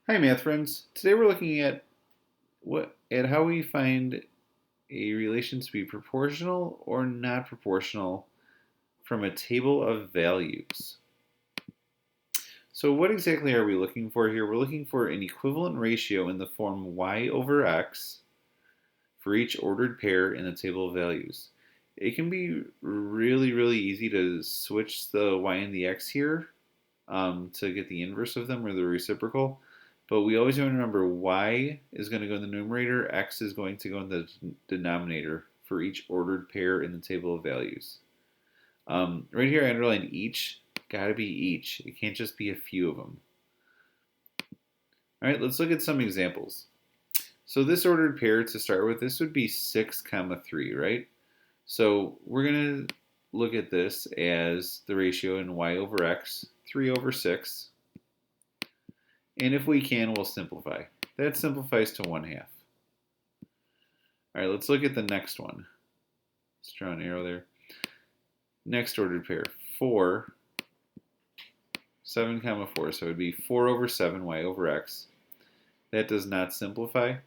Hi, math friends. Today we're looking at how we find a relation to be proportional or not proportional from a table of values. So what exactly are we looking for here? We're looking for an equivalent ratio in the form y over x for each ordered pair in the table of values. It can be really easy to switch the y and the x here to get the inverse of them or the reciprocal. But we always want to remember y is going to go in the numerator, x is going to go in the denominator for each ordered pair in the table of values. Right here I underline each, gotta be each. It can't just be a few of them. All right, let's look at some examples. So this ordered pair to start with, this would be 6 comma 3, right? So we're going to look at this as the ratio in y over x, 3 over 6. And if we can, we'll simplify. That simplifies to 1/2. All right, let's look at the next one. Let's draw an arrow there. Next ordered pair, 4, 7 comma 4. So it would be 4 over 7 y over x. That does not simplify.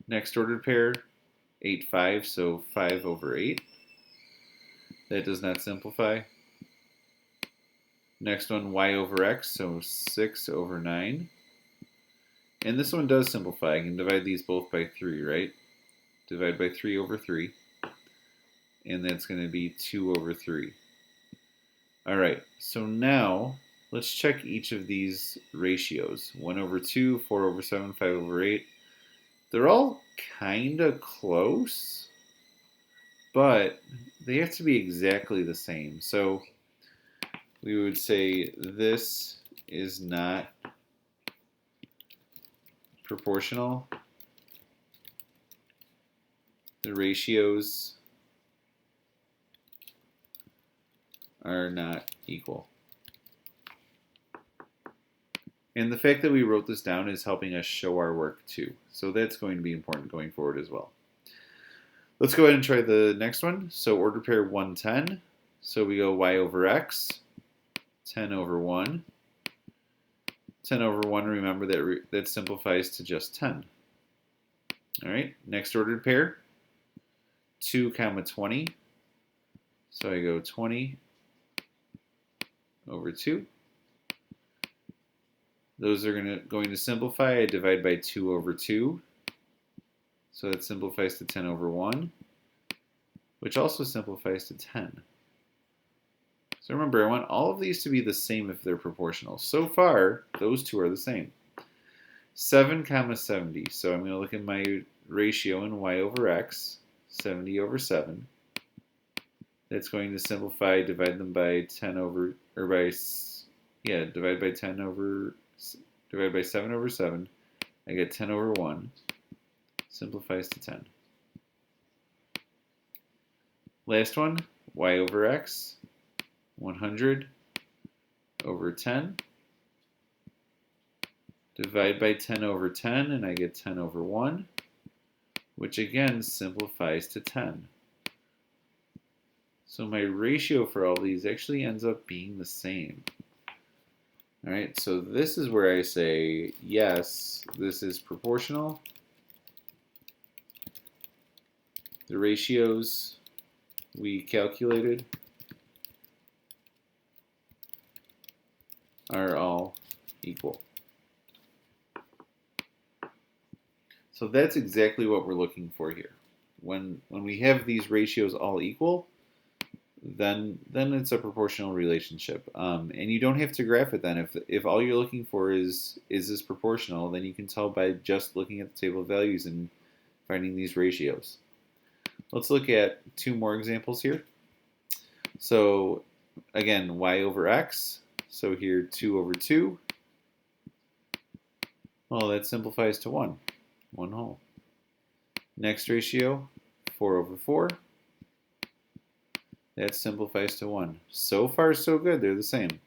Next ordered pair, 8, 5, so 5 over 8. That does not simplify. Next one, y over x, so 6 over 9. And this one does simplify. I can divide these both by 3, right? Divide by 3 over 3. And that's going to be 2 over 3. All right, so now let's check each of these ratios. 1 over 2, 4 over 7, 5 over 8. They're all kind of close, but they have to be exactly the same. So we would say this is not proportional. The ratios are not equal. And the fact that we wrote this down is helping us show our work too. So that's going to be important going forward as well. Let's go ahead and try the next one. So order pair 110. So we go y over x, 10 over 1. 10 over 1, remember that simplifies to just 10. All right, next ordered pair, 2 comma 20. So I go 20 over 2. Those are going to simplify. I divide by 2 over 2. So that simplifies to 10 over 1, which also simplifies to 10. So remember, I want all of these to be the same if they're proportional. So far, those two are the same. 7 comma 70. So I'm going to look at my ratio in y over x, 70 over 7. That's going to simplify, divide them by 10 over, or by, yeah, divide by 10 over, divide by 7 over 7. I get 10 over 1. Simplifies to 10. Last one, y over x, 100 over 10. Divide by 10 over 10, and I get 10 over 1, which again simplifies to 10. So my ratio for all these actually ends up being the same. All right, so this is where I say, yes, this is proportional. The ratios we calculated are all equal. So that's exactly what we're looking for here. When we have these ratios all equal, then it's a proportional relationship. And you don't have to graph it then. If all you're looking for is this proportional, then you can tell by just looking at the table of values and finding these ratios. Let's look at 2 more examples here. So again, y over x. So here 2 over 2. Well, that simplifies to 1 whole. Next ratio, 4 over 4. That simplifies to 1. So far, so good. They're the same.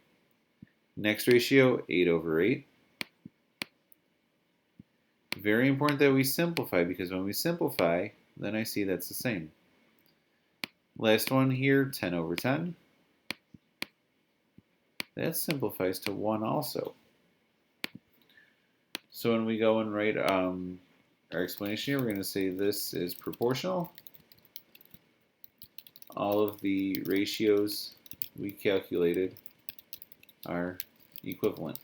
Next ratio, 8 over 8. Very important that we simplify, because when we simplify, then I see that's the same. Last one here, 10 over 10. That simplifies to 1 also. So when we go and write our explanation here, we're going to say this is proportional. All of the ratios we calculated are equivalent.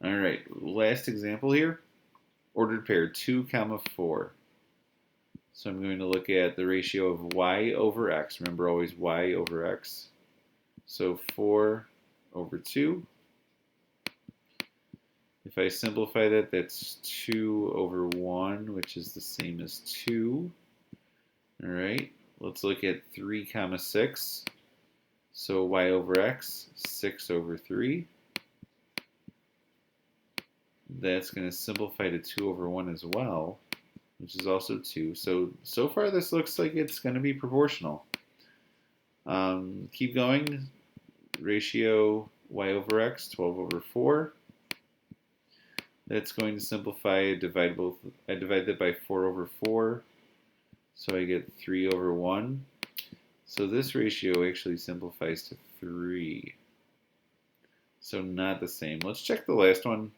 All right, last example here, ordered pair 2 comma 4. So I'm going to look at the ratio of y over x. Remember, always y over x. So 4 over 2. If I simplify that, that's 2 over 1, which is the same as 2. All right, let's look at 3 comma 6. So y over x, 6 over 3. That's going to simplify to 2 over 1 as well, which is also 2. So far this looks like it's going to be proportional. Keep going. Ratio y over x, 12 over 4. That's going to simplify. I divide that by 4 over 4. So I get 3 over 1. So this ratio actually simplifies to 3. So not the same. Let's check the last one.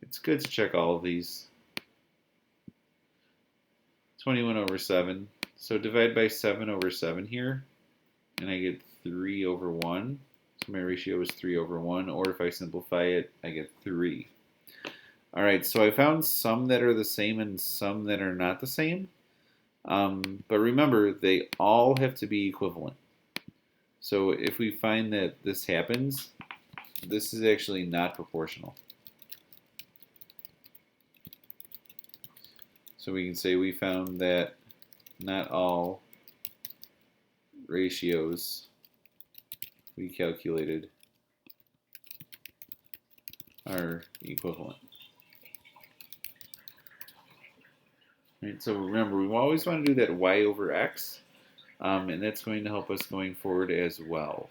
It's good to check all of these. 21 over 7. So divide by 7 over 7 here, and I get 3 over 1. So my ratio is 3 over 1, or if I simplify it, I get 3. All right, so I found some that are the same and some that are not the same. But remember, they all have to be equivalent. So if we find that this happens, this is actually not proportional. So we can say we found that not all ratios we calculated are equivalent. Right, so remember, we always want to do that y over x, and that's going to help us going forward as well.